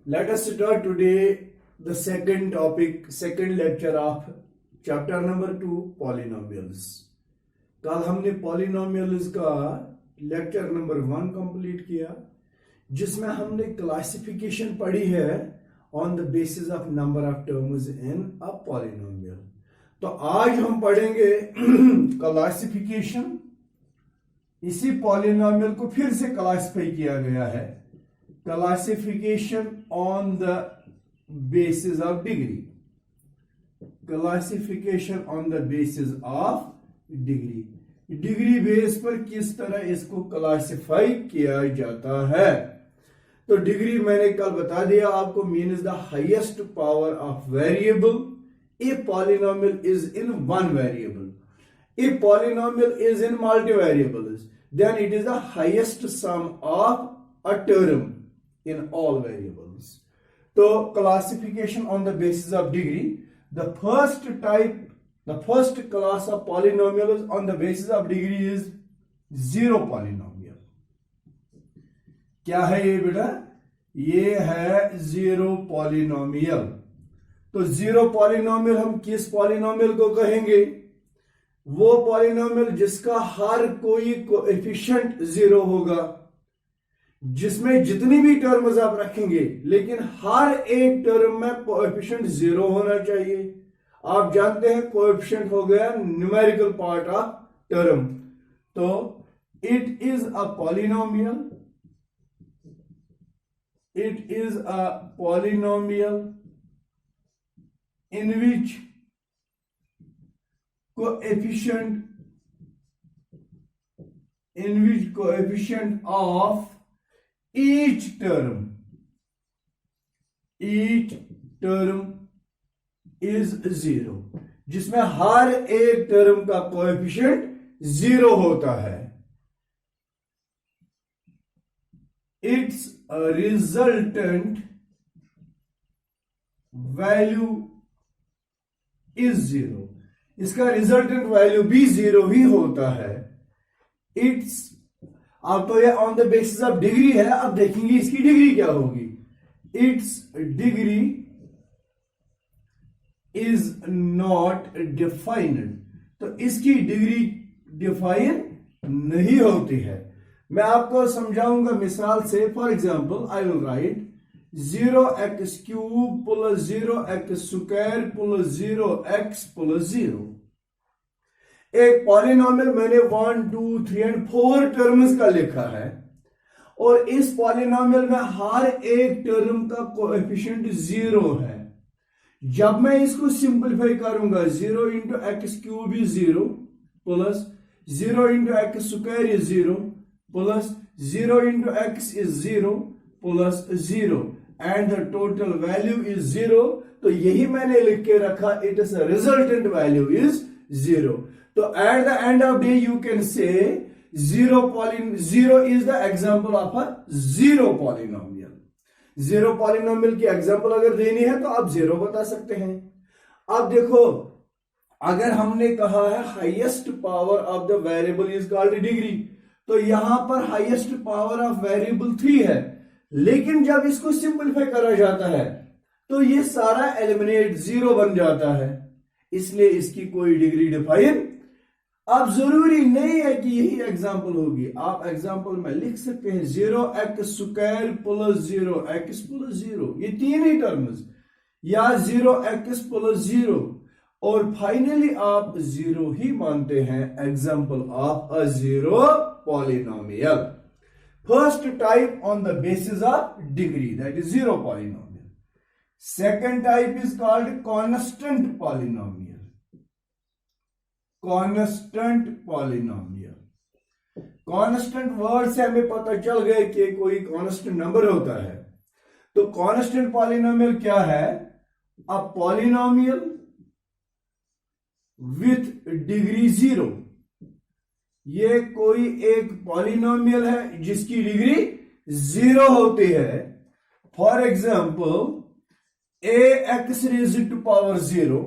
Let us start today the second topic, second lecture of chapter number 2, polynomials. कल हमने polynomials का lecture number 1 complete किया, जिसमें हमने क्लासिफिकेशन पढ़ी है on the basis of number of terms in a polynomial. तो आज हम पढ़ेंगे क्लासिफिकेशन. इसी पॉलिनोमियल को फिर से क्लासिफाई किया गया है, classification on the basis of degree. Classification on the basis of degree, degree base पर किस तरह इसको क्लासिफाई किया जाता है. तो डिग्री मैंने कल बता दिया आपको, means the highest power of variable. A polynomial is in one variable. If polynomial is in multivariables, then it is the highest sum of a term in all variables. So classification on the basis of degree. The first type, the first class of polynomials on the basis of degree is zero polynomial. क्या है ये बेटा? ये है zero polynomial. तो zero polynomial हम किस polynomial को कहेंगे? वो पॉलिनोमियल जिसका हर कोई कोएफिशिएंट जीरो होगा, जिसमें जितनी भी टर्म्स आप रखेंगे लेकिन हर एक टर्म में कोएफिशिएंट जीरो होना चाहिए. आप जानते हैं कोएफिशिएंट हो गया न्यूमेरिकल पार्ट ऑफ टर्म. तो it is a polynomial, it is a polynomial in which coefficient of each term is zero, जिसमें हर एक टर्म का कोएफिशिएंट जीरो होता है. Its resultant value is zero. इसका रिजल्टेंट वैल्यू भी जीरो ही होता है. इट्स, अब तो ये on the basis of degree है. अब देखेंगे इसकी डिग्री क्या होगी. It's degree is not defined. तो इसकी डिग्री डिफाइन नहीं होती है. मैं आपको समझाऊंगा मिसाल से. For example I will write 0x cube plus 0x square plus 0x plus 0. एक पॉलिनोमियल मैंने 1 2 3 एंड 4 टर्म्स का लिखा है, और इस पॉलिनोमियल में हर एक टर्म का कोएफिशिएंट जीरो है. जब मैं इसको सिंपलीफाई करूंगा, 0 into x cube is 0 plus 0 into x square is 0 plus 0 into x is 0 plus 0 and the total value is 0. तो यही मैंने लिख के रखा, it is resultant value is 0. तो at the end of day you can say zero is the example of a zero polynomial. Zero polynomial की example अगर देनी है तो आप जीरो बता सकते हैं. अब देखो, अगर हमने कहा है highest power of the variable is called degree, तो यहां पर हाईएस्ट पावर ऑफ वेरिएबल 3 है, लेकिन जब इसको सिंपलीफाई करा जाता है तो ये सारा एलिमिनेट जीरो बन जाता है, इसलिए इसकी कोई डिग्री डिफाइन. अब जरूरी नहीं है कि यही एग्जांपल होगी. आप एग्जांपल में लिख सकते हैं 0x square plus 0x plus 0, ये तीन ही टर्म्स, या 0x प्लस 0, और फाइनली आप जीरो ही मानते हैं example of a zero polynomial. First type on the basis of degree, that is zero polynomial. Second type is called constant polynomial. Constant polynomial. Constant word से हमें पता चल गया कि कोई constant number होता है. तो constant polynomial क्या है? A polynomial with degree 0. ये कोई एक पॉलिनोमियल है जिसकी डिग्री जीरो होती है. For example ax raised to power 0,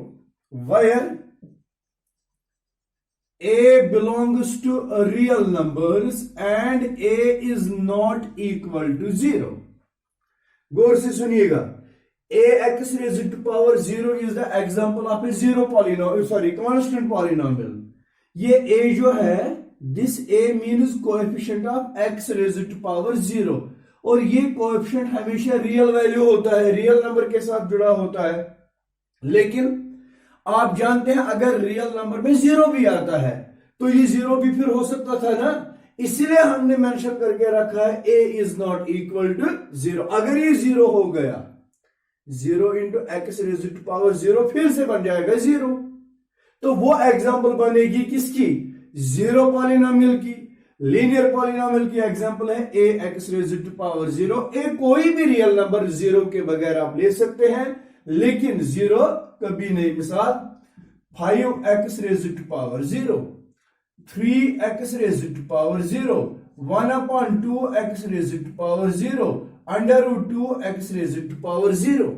where a belongs to real numbers and a is not equal to 0. गौर से सुनिएगा, ax raised to power 0 is the example of a zero polynomial, sorry constant polynomial. ये a जो है, this a means coefficient of x raised to power 0, और ये coefficient हमेशा real value होता है, रियल नंबर के साथ जुड़ा होता है। लेकिन आप जानते हैं अगर रियल नंबर में जीरो भी आता है तो ये जीरो भी फिर हो सकता था ना, इसलिए हमने मेंशन करके रखा है a is not equal to 0। अगर ये जीरो हो गया, 0 into x raise to power 0 फिर से बन जाएगा 0। तो वो एग्जांपल बनेगी किसकी? जीरो पॉलिनोमियल की। लीनियर पॉलिनोमियल की एग्जांपल है ए एक्स रेज़ टू पावर 0। ए कोई भी रियल नंबर 0 के बगैर आप ले सकते हैं, लेकिन 0 कभी नहीं। मिसाल 5x raise to power 0, 3x raise to power 0, 1/2x raise to power 0, √2x raise to power 0।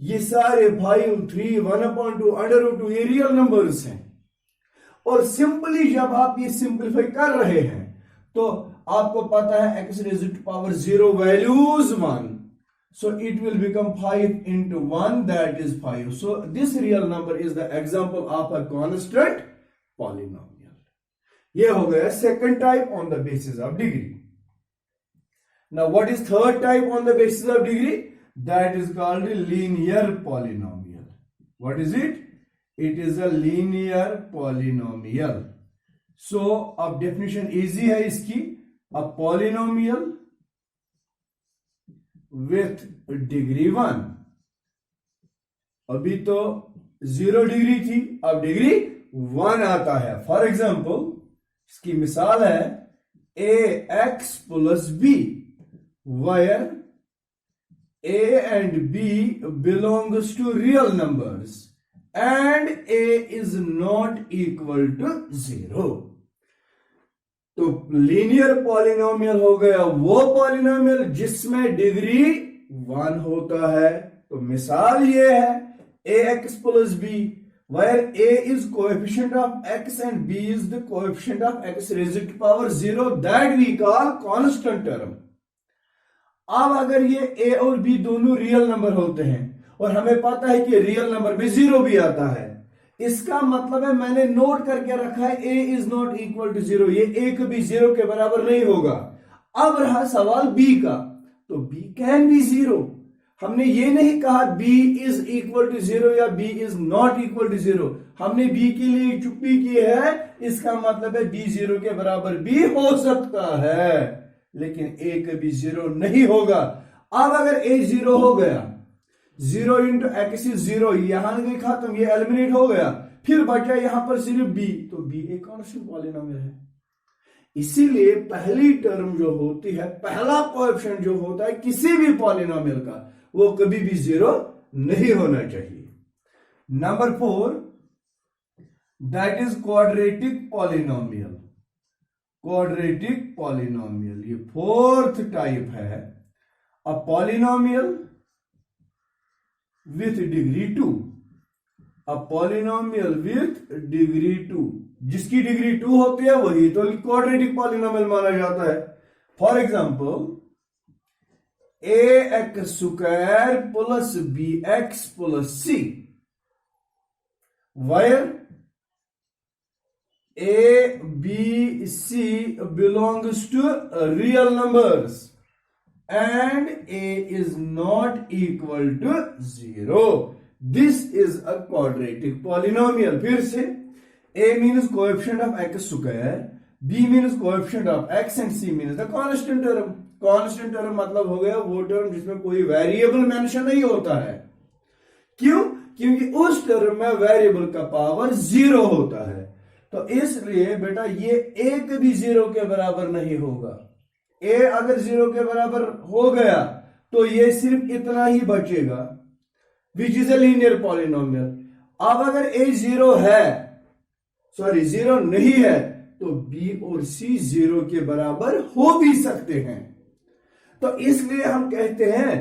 ये सारे 5, 3, 1/2, √2 ये रियल नंबर्स हैं। और सिंपली जब आप ये सिंपलीफाई कर रहे हैं तो आपको पता है x raise to power 0 values 1, so it will become 5 into 1, that is 5. So this real number is the example of a constant polynomial. ये हो गया second type on the basis of degree. Now what is third type on the basis of degree? That is called a linear polynomial. What is it? It is a linear polynomial. So अब definition easy है इसकी, a polynomial with degree 1। अभी तो 0 degree थी, अब degree 1 आता है। For example इसकी मिसाल है ax plus b, where a and b belongs to real numbers and a is not equal to 0। तो लीनियर पॉलिनोमियल हो गया वो पॉलिनोमियल जिसमें डिग्री 1 होता है। तो मिसाल ये है ax plus b, where a is coefficient of x and b is the coefficient of x raised to power 0, that we call constant term। अब अगर ये a और b दोनों रियल नंबर होते हैं और हमें पता है कि रियल नंबर में 0 भी आता है, इसका मतलब है मैंने नोट करके रखा है a is not equal to 0, ये a कभी 0 के बराबर नहीं होगा। अब रहा सवाल b का, तो b कैन बी 0। हमने ये नहीं कहा b इज इक्वल टू 0 या b is not equal to 0, हमने b के लिए चुप्पी की है। इसका मतलब है b 0 के बराबर भी हो सकता है, लेकिन a कभी 0 नहीं होगा। अब अगर a 0 हो गया, 0 इंटू एक्स इज 0, यहां नहीं खत्म, ये एलिमिनेट हो गया, फिर बचा यहां पर सिर्फ b, तो b एक कांस्टेंट पॉलिनोमियल है। इसीलिए पहली टर्म जो होती है, पहला कोएफिशिएंट जो होता है किसी भी पॉलिनोमियल का, वो कभी भी 0 नहीं होना चाहिए। Number 4, that is quadratic polynomial. Quadratic polynomial ये फोर्थ टाइप है। A polynomial with degree 2, a polynomial with degree 2, जिसकी डिग्री 2 होती है वही तो क्वाड्रेटिक पॉलिनोमियल माना जाता है। For example ax square plus bx plus c, where a b c belongs to real numbers and a is not equal to 0, this is a quadratic polynomial। फिर से a means coefficient of x square, b means coefficient of x and c means the constant term। constant term मतलब हो गया वो term जिसमें कोई variable mention नहीं होता है। क्यों? क्योंकि उस टर्म में वेरिएबल का पावर 0 होता है। तो इसलिए बेटा ये a कभी 0 के बराबर नहीं होगा। a अगर 0 के बराबर हो गया तो ये सिर्फ इतना ही बचेगा, which is a linear polynomial. अब अगर a 0 है, सॉरी 0 नहीं है, तो b और c 0 के बराबर हो भी सकते हैं। तो इसलिए हम कहते हैं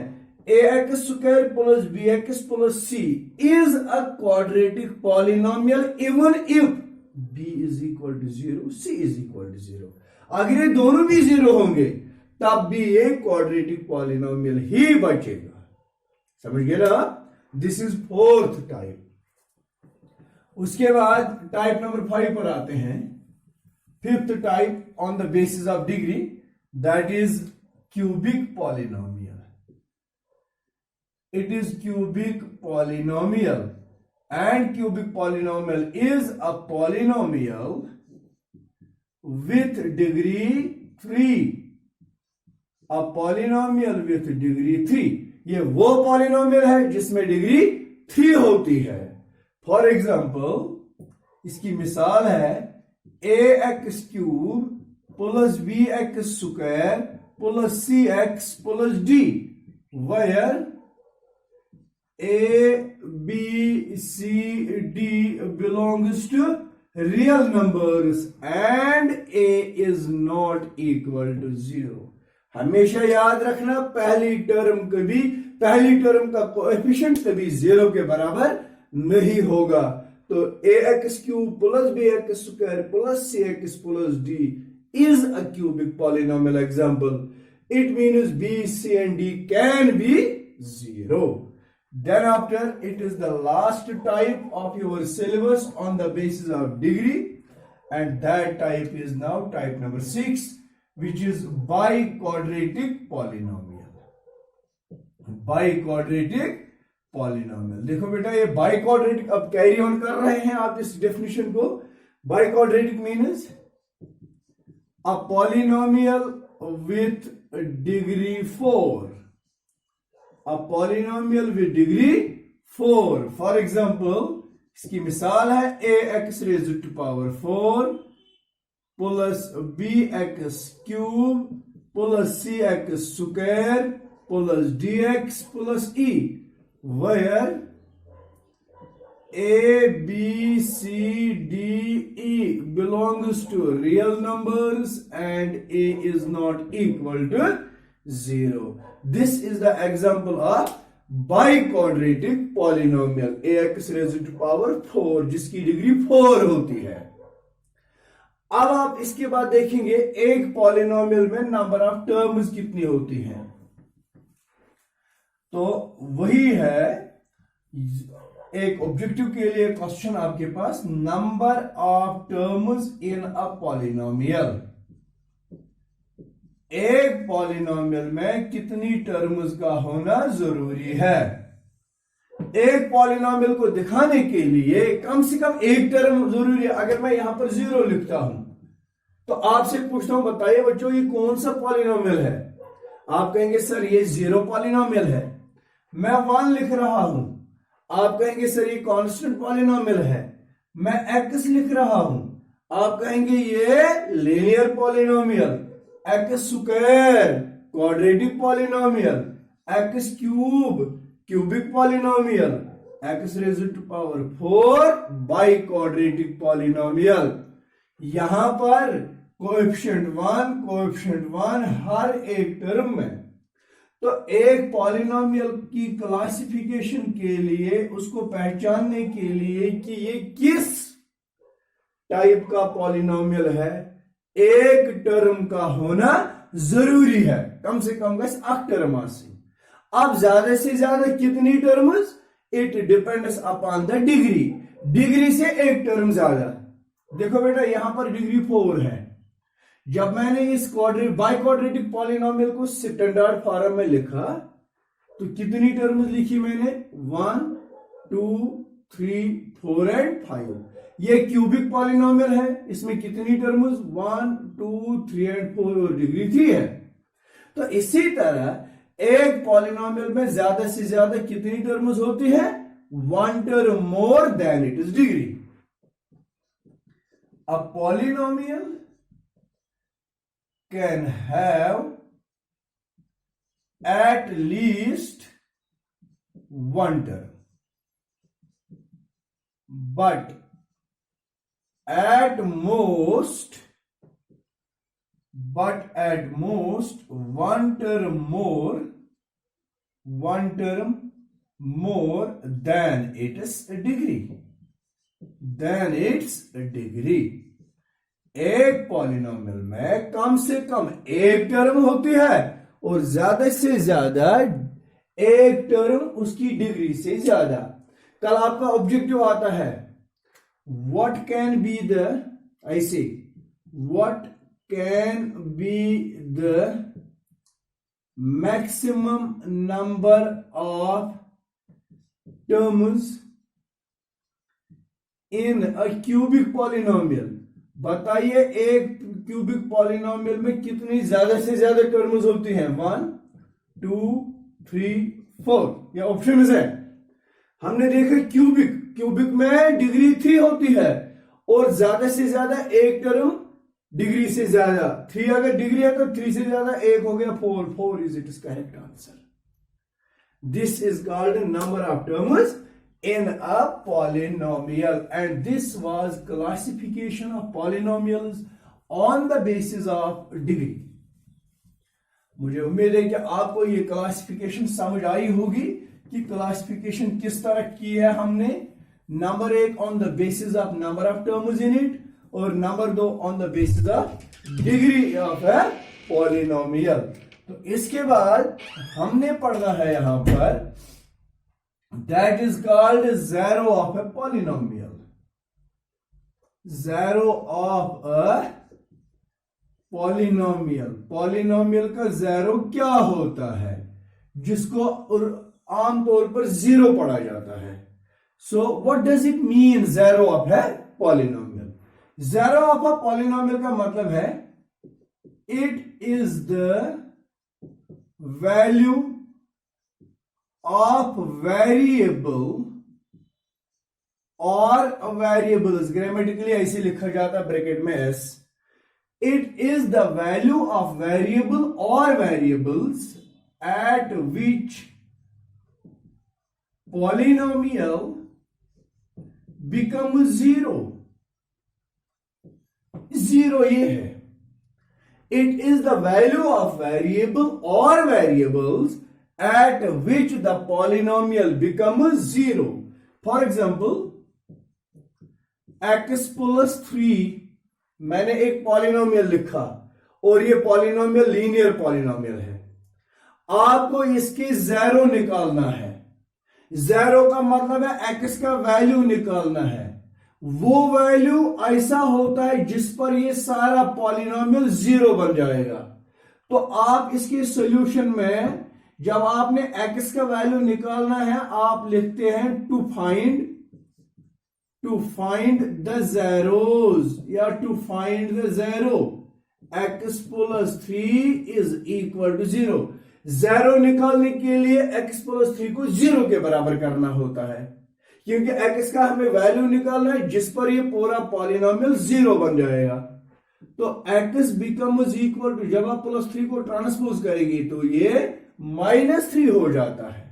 ax square plus bx plus c is a quadratic polynomial even if b is equal to 0, c is equal to 0। अगर ये दोनों भी 0 होंगे तब भी ये क्वाड्रेटिक पॉलिनोमियल ही बचेगा। समझ गए ना? This is fourth type. उसके बाद टाइप नंबर 5 पर आते हैं। Fifth type on the basis of degree, that is cubic polynomial. It is cubic polynomial, and cubic polynomial is a polynomial with degree 3. A polynomial with degree 3. ये वो polynomial है जिसमें degree 3 होती है। For example इसकी मिसाल है ax cube plus bx square plus cx plus d, where A, B, C, D belongs to real numbers and A is not equal to 0. हमेशा याद रखना पहली टर्म का कोएफिशिएंट कभी 0 के बराबर नहीं होगा। तो ax cube plus bx square plus cx plus d is a cubic polynomial example. It means B, C and D can be 0. Then after, it is the last type of your syllabus on the basis of degree, and that type is now type number 6, which is biquadratic polynomial. Biquadratic polynomial. देखो बेटा ये biquadratic अब carry on कर रहे हैं आप इस definition को। Biquadratic means a polynomial with degree 4. A polynomial with degree 4. For example, इसकी मिसाल है ax raised to power 4 plus bx cube plus cx square plus dx plus e, where a, b, c, d, e belongs to real numbers and a is not equal to 0. This is the example of biquadratic polynomial ax raised to power 4 जिसकी degree 4 होती है। अब आप इसके बाद देखेंगे एक polynomial में नंबर ऑफ टर्म्स कितनी होती हैं। तो वही है एक ऑब्जेक्टिव के लिए क्वेश्चन आपके पास, number of terms in a polynomial. एक पॉलिनोमियल में कितनी टर्म्स का होना जरूरी है। एक पॉलिनोमियल को दिखाने के लिए कम से कम एक टर्म जरूरी है। अगर मैं यहां पर 0 लिखता हूं तो आपसे पूछता हूं बताइए बच्चों ये कौन सा पॉलिनोमियल है। आप कहेंगे सर ये 0 पॉलिनोमियल है। मैं 1 लिख रहा हूं, आप कहेंगे सर ये कांस्टेंट पॉलिनोमियल है। मैं x लिख रहा हूं, आप कहेंगे ये linear polynomial. X square quadratic polynomial, x cube cubic polynomial, x raised to power 4 biquadratic polynomial. यहां पर कोएफिशिएंट 1 हर एक टर्म में। तो एक पॉलिनोमियल की क्लासिफिकेशन के लिए, उसको पहचानने के लिए कि ये किस टाइप का पॉलिनोमियल है, एक टर्म का होना जरूरी है। कम से कम गस 8 टर्म आसी। अब ज्यादा से ज्यादा कितनी terms, it depends upon the degree. Degree से एक टर्म ज्यादा। देखो बेटा यहां पर डिग्री 4 है। जब मैंने इस बाइक्वाड्रेटिक पॉलिनोमियल को स्टैंडर्ड फॉर्म में लिखा तो कितनी टर्म्स लिखी मैंने, 1 2 3 4 एंड 5। ये क्यूबिक पॉलिनोमियल है, इसमें कितनी टर्म्स, 1 2 3 एंड 4 और डिग्री 3 है। तो इसी तरह एक पॉलिनोमियल में ज्यादा से ज्यादा कितनी टर्म्स होती है, 1 term more than it is degree. A polynomial can have at least 1 term, but at most 1 term more than its degree, एक पॉलिनोमियल में कम से कम एक टर्म होती है और ज्यादा से ज्यादा एक टर्म उसकी डिग्री से ज्यादा। कल आपका ऑब्जेक्टिव आता है व्हाट कैन बी द ऐसे what can be the maximum number of terms in a cubic polynomial. बताइए एक क्यूबिक पॉलिनोमियल में कितनी ज्यादा से ज्यादा टर्म्स होती हैं? 1 2 3 4 ये ऑप्शन है। हमने देखा क्यूबिक में डिग्री 3 होती है और ज्यादा से ज्यादा एक टर्म डिग्री से ज्यादा 3 अगर डिग्री है तो 3 से ज्यादा एक हो गया 4 is it is correct answer. This is called number of terms in a polynomial, and this was classification of polynomials on the basis of degree। मुझे उम्मीद है कि आपको ये क्लासिफिकेशन समझ आई होगी कि क्लासिफिकेशन किस तरह की है हमने। Number 1 on the basis of number of terms in it और number 2 on the basis of degree of a polynomial. तो इसके बाद हमने पढ़ना है यहां पर that is called zero of a polynomial। zero of a polynomial। polynomial का zero क्या होता है जिसको आमतौर पर जीरो पढ़ा जाता है। so what does it mean zero of a polynomial? zero of a polynomial का मतलब है it is the value of variable or variables, grammatically ऐसे लिखा जाता है ब्रैकेट में s। it is the value of variable or variables at which polynomial becomes zero। Zero ये है। it is the value of variable or variables at which the polynomial becomes zero। For example, x plus 3 मैंने एक polynomial लिखा और ये polynomial linear polynomial है। आपको इसके जीरो निकालना है। जीरो का मतलब है x का वैल्यू निकालना है। वो वैल्यू ऐसा होता है जिस पर ये सारा पॉलिनोमियल जीरो बन जाएगा। तो आप इसके सॉल्यूशन में जब आपने x का वैल्यू निकालना है आप लिखते हैं टू फाइंड द zeros या to find the zero x plus 3 is equal to 0। Zero निकालने के लिए x plus 3 को 0 के बराबर करना होता है क्योंकि x का हमें वैल्यू निकालना है जिस पर ये पूरा पॉलिनोमियल 0 बन जाएगा। तो x बिकम्स इक्वल टू जब आप +3 को ट्रांसपोज करेंगे तो ये -3 हो जाता है।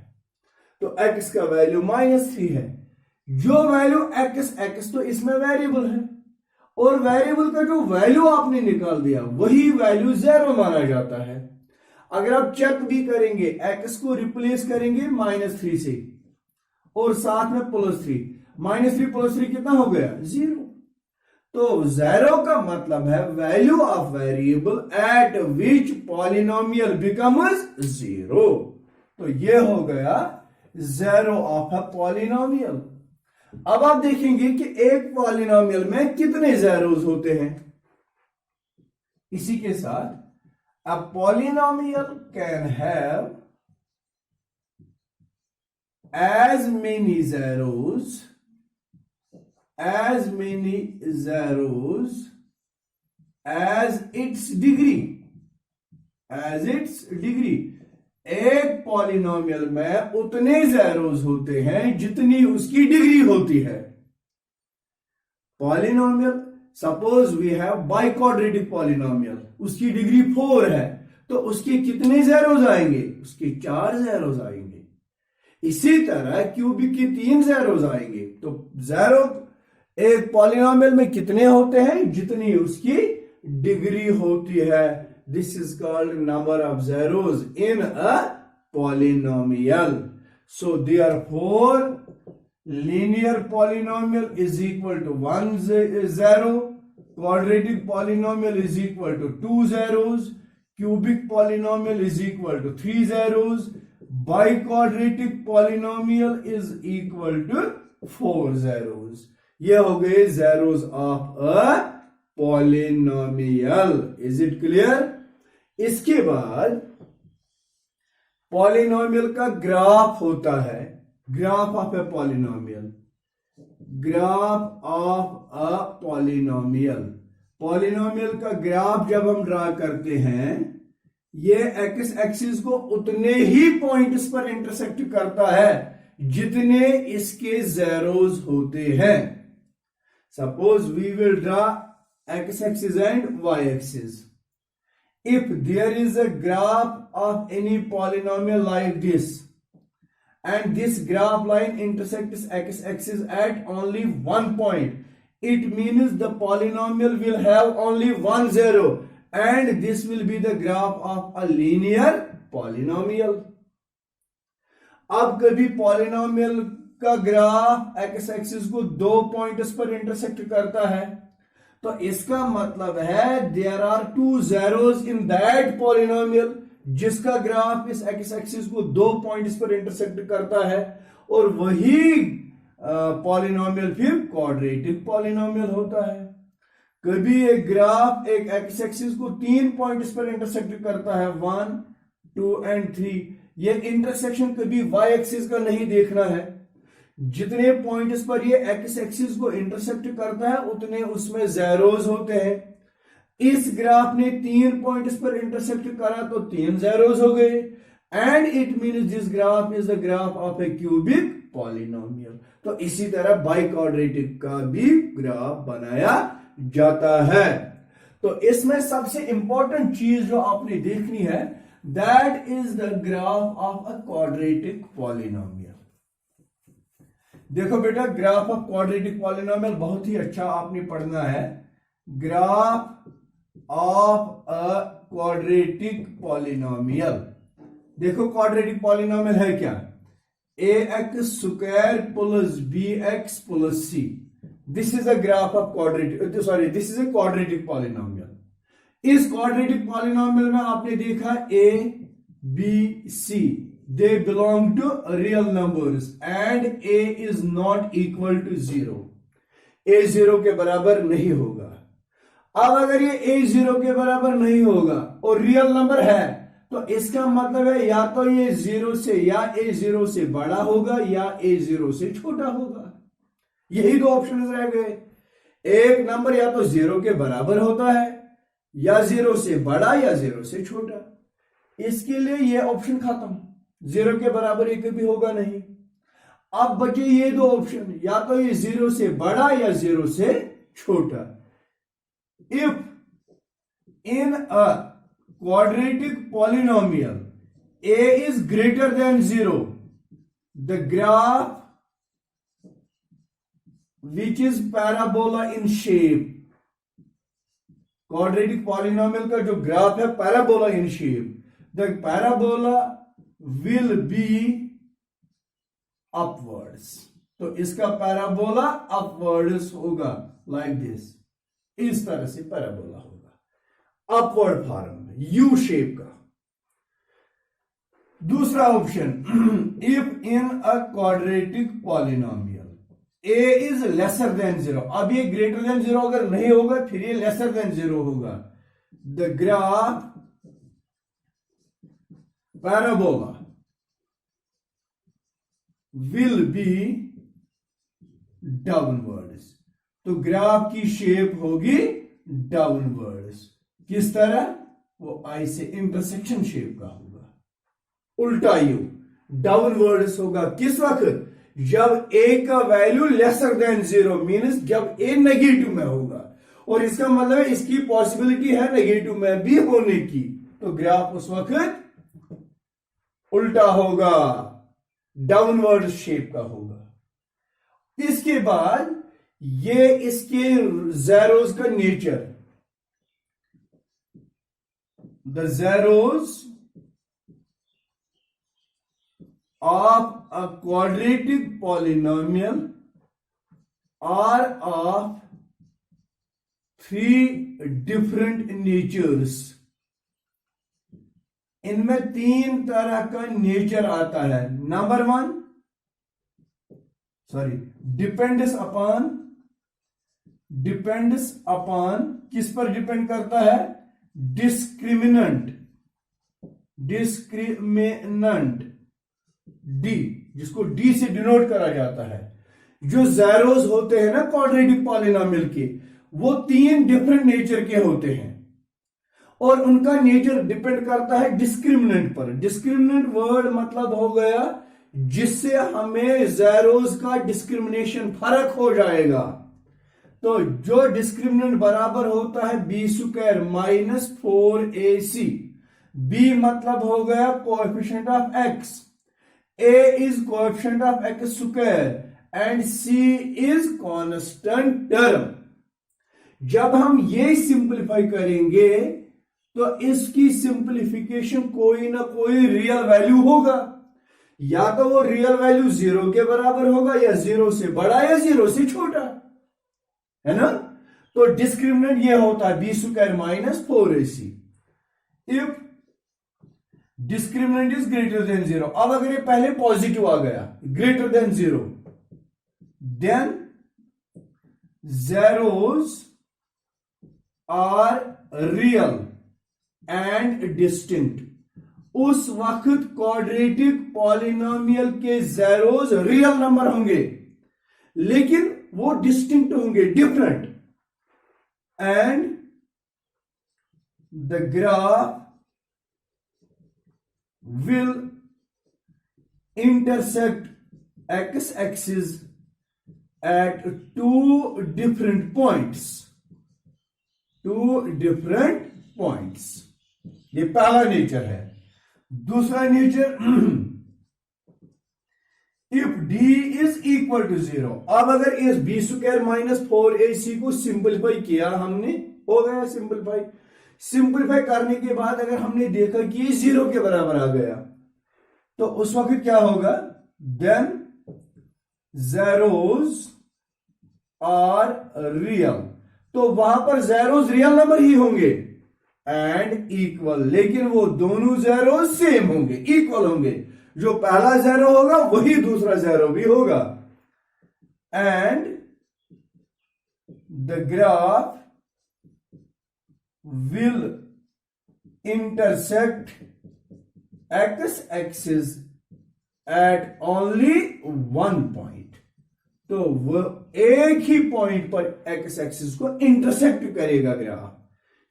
तो x का वैल्यू -3 है। जो वैल्यू x तो इसमें वेरिएबल है और वेरिएबल का जो वैल्यू आपने निकाल दिया वही वैल्यू 0 माना जाता है। अगर आप चेक भी करेंगे x को रिप्लेस करेंगे -3 से और साथ में +3 -3 +3 कितना हो गया 0। तो 0 का मतलब है value of variable eight which polynomial becomes 0। तो ये हो गया 0 ऑफ अ पॉलिनोमियल। अब आप देखेंगे कि एक पॉलिनोमियल में कितने zeros होते हैं। इसी के साथ a polynomial can have as many zeros as its degree। एक पॉलिनोमियल में उतने zeros होते हैं जितनी उसकी डिग्री होती है। Polynomial suppose we have biquadratic polynomial, उसकी डिग्री 4 है तो उसके कितने zeros आएंगे? उसके 4 zeros आएंगे। इसी तरह क्यूबिक की 3 zeros आएंगे। तो जेरो एक पॉलिनोमियल में कितने होते हैं? जितनी उसकी डिग्री होती है। This is called number of zeros in a polynomial. So therefore linear polynomial is equal to 1 0 quadratic polynomial is equal to 2 zeros, cubic polynomial is equal to 3 zeros, biquadratic polynomial is equal to 4 zeros. ये हो गए zeros of a polynomial. Is it clear? इसके बाद polynomial का graph होता है, graph of a polynomial, graph of a polynomial. Polynomial का graph जब हम ड्रा करते हैं, ये एक्स एक्सिस को उतने ही पॉइंट्स पर इंटरसेक्ट करता है जितने इसके जेरोस होते हैं। Suppose we will draw x axis and y axis. If there is a graph of any polynomial like this, and this graph line intersects x-axis at only one point, it means the polynomial will have only one zero, and this will be the graph of a linear polynomial. अब कभी polynomial का graph x axis को 2 points पर intersect करता है, तो इसका मतलब है there are 2 zeros in that polynomial, जिसका ग्राफ इस एक्स एक्सिस को 2 पॉइंट्स पर इंटरसेक्ट करता है, और वही पॉलिनोमियल फिर क्वाड्रेटिक पॉलिनोमियल होता है। कभी एक ग्राफ एक एक्स एक्सिस को 3 पॉइंट्स पर इंटरसेक्ट करता है, 1, 2 एंड 3। ये इंटरसेक्शन कभी वाई एक्सिस का नहीं देखना है, जितने पॉइंट्स पर ये एक्स एक्सिस को इंटरसेक्ट करता है उतने उसमें जेरोस होते हैं। इस ग्राफ ने 3 पॉइंट्स पर इंटरसेक्ट करा तो 3 जेरोस हो गए, and it means this graph is the graph of A cubic polynomial. तो इसी तरह बाइक्वाड्रेटिक का भी ग्राफ बनाया जाता है। तो इसमें सबसे इंपॉर्टेंट चीज जो आपने देखनी है, that is the graph of a quadratic polynomial. देखो बेटा, ग्राफ ऑफ क्वाड्रेटिक पॉलिनोमियल बहुत ही अच्छा आपने पढ़ना है। Graph of a quadratic polynomial, देखो क्वाड्रेटिक पॉलिनोमियल है क्या? ax square plus bx plus c। This is a graph of quadratic, sorry this is a quadratic polynomial. इस क्वाड्रेटिक पॉलिनोमियल में आपने देखा a b c, they belong to real numbers and a is not equal to 0. a 0 के बराबर नहीं होगा। अब अगर ये a 0 के बराबर नहीं होगा और रियल नंबर है, तो इसका मतलब है या तो ये 0 से या a 0 से बड़ा होगा या a 0 से छोटा होगा। यही 2 ऑप्शन रह गए। एक नंबर या तो 0 के बराबर होता है, या 0 से बड़ा या 0 से छोटा। इसके लिए ये ऑप्शन खत्म, 0 के बराबर ये कभी होगा नहीं। अब बचे ये 2 ऑप्शन, या तो ये 0 से बड़ा या 0 से छोटा। If in a quadratic polynomial a is greater than 0, the graph which is parabola in shape, quadratic polynomial का जो ग्राफ है parabola in shape, the parabola will be upwards. तो इसका पैराबोला अपवर्ड्स होगा, लाइक दिस, इस तरह से parabola होगा, अपवर्ड फॉर्म में, यू शेप का। दूसरा option, if in a quadratic polynomial a is lesser than 0, अब ये ग्रेटर देन 0 अगर नहीं होगा फिर ये लेसर देन 0 होगा। The graph parabola will be downwards, तो ग्राफ की शेप होगी डाउनवर्ड्स। किस तरह? वो आई से इंटरसेक्शन शेप का होगा, उल्टा यू, डाउनवर्ड्स होगा। किस वक्त? जब a का वैल्यू लेसर देन 0, मीन्स जब a नेगेटिव में होगा, और इसका मतलब है इसकी पॉसिबिलिटी है नेगेटिव में भी होने की, तो ग्राफ उस वक्त उल्टा होगा, डाउनवर्ड शेप का होगा। इसके बाद ये इसके जेरोस का nature, the zeros of a quadratic polynomial are of three different natures, इनमें तीन तरह का नेचर आता है। नंबर वन, डिपेंड्स अपॉन किस पर डिपेंड करता है? डिस्क्रिमिनेंट डी, जिसको डी से डिनोट करा जाता है। जो ज़ेरोस होते हैं ना क्वाड्रेटिक पॉलिनोमियल के, वो तीन डिफरेंट नेचर के होते हैं और उनका नेचर डिपेंड करता है डिस्क्रिमिनेंट पर। डिस्क्रिमिनेंट वर्ड मतलब हो गया जिससे हमें ज़ेरोस का डिस्क्रिमिनेशन फर्क हो जाएगा। तो जो डिस्क्रिमिनेंट बराबर होता है b square minus 4ac। B मतलब हो गया coefficient of x, a is coefficient of x square and c is constant term. जब हम ये सिंपलीफाई करेंगे तो इसकी सिंपलीफिकेशन कोई ना कोई रियल वैल्यू होगा, या तो वो रियल वैल्यू 0 के बराबर होगा, या 0 से बड़ा, या 0 से छोटा, है ना। तो डिस्क्रिमिनेंट ये होता है b square minus 4ac if discriminant is greater than 0। अब अगर ये पहले पॉजिटिव आ गया, greater than 0, then zeros are real and distinct. उस वक्त क्वाड्रेटिक पॉलिनोमियल के zeros रियल नंबर होंगे, लेकिन वो डिस्टिंक्ट होंगे, different. And the graph will intersect x-axis at two different points। ये पहला नेचर है। दूसरा nature, if d is equal to 0। अब अगर इस बी स्क्वायर माइनस 4ac को सिंपलीफाई किया हमने, हो गया सिंपलीफाई। सिंपलीफाई करने के बाद अगर हमने देखा कि ये 0 के बराबर आ गया, तो उस वक्त क्या होगा? Then zeros are real. तो वहां पर zeros रियल नंबर ही होंगे एंड इक्वल, लेकिन वो दोनों zeros सेम होंगे, इक्वल होंगे। जो पहला 0 होगा वही दूसरा 0 भी होगा। And the graph will intersect x-axis at only one point। तो वो एक ही पॉइंट पर x-axis को इंटरसेक्ट करेगा ग्राफ,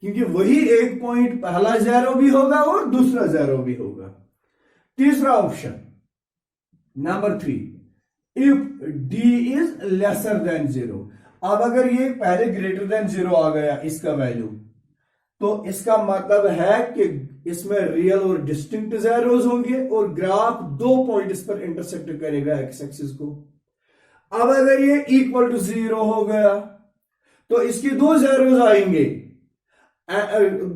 क्योंकि वही एक पॉइंट पहला 0 भी होगा और दूसरा 0 भी होगा। तीसरा option, number 3, if d is lesser than 0। अब अगर ये पहले ग्रेटर देन 0 आ गया इसका वैल्यू, तो इसका मतलब है कि इसमें रियल और डिस्टिंक्ट zeros होंगे और ग्राफ दो पॉइंट्स पर इंटरसेक्ट करेगा एक्स एक्सिस को। अब अगर ये इक्वल टू 0 हो गया तो इसके दो zeros आएंगे,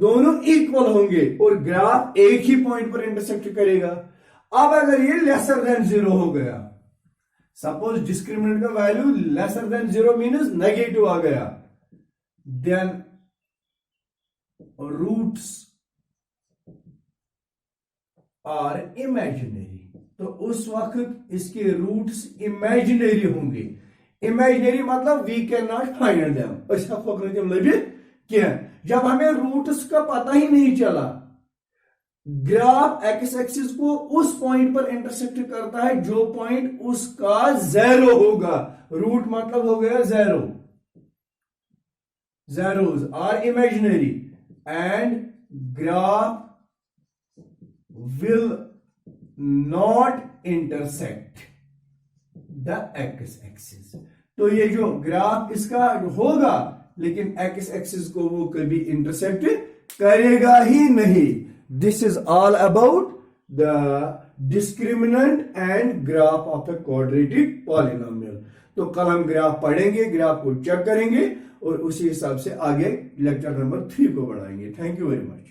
दोनों इक्वल होंगे और ग्राफ एक ही पॉइंट पर इंटरसेक्ट करेगा। अब अगर ये लेसर देन 0 हो गया, सपोज डिस्क्रिमिनेंट का value lesser than 0 means negative आ गया, देन रूट्स आर इमेजिनरी। तो उस वक्त इसके रूट्स इमेजिनरी होंगे। इमेजिनरी मतलब वी कैन नॉट फाइंड देम। जब हमें रूट्स का पता ही नहीं चला, ग्राफ एक्स एक्सिस को उस पॉइंट पर इंटरसेक्ट करता है जो पॉइंट उसका 0 होगा। रूट मतलब हो गया 0, zeros are imaginary and graph will not intersect the x-axis। तो ये जो ग्राफ इसका होगा, लेकिन x एक्सिस को वो कभी इंटरसेक्ट करेगा ही नहीं। This is all about the discriminant and graph of the quadratic polynomial. तो कल हम ग्राफ पढ़ेंगे, ग्राफ को चेक करेंगे और उसी हिसाब से आगे लेक्चर नंबर 3 को बढ़ाएंगे। Thank you very much.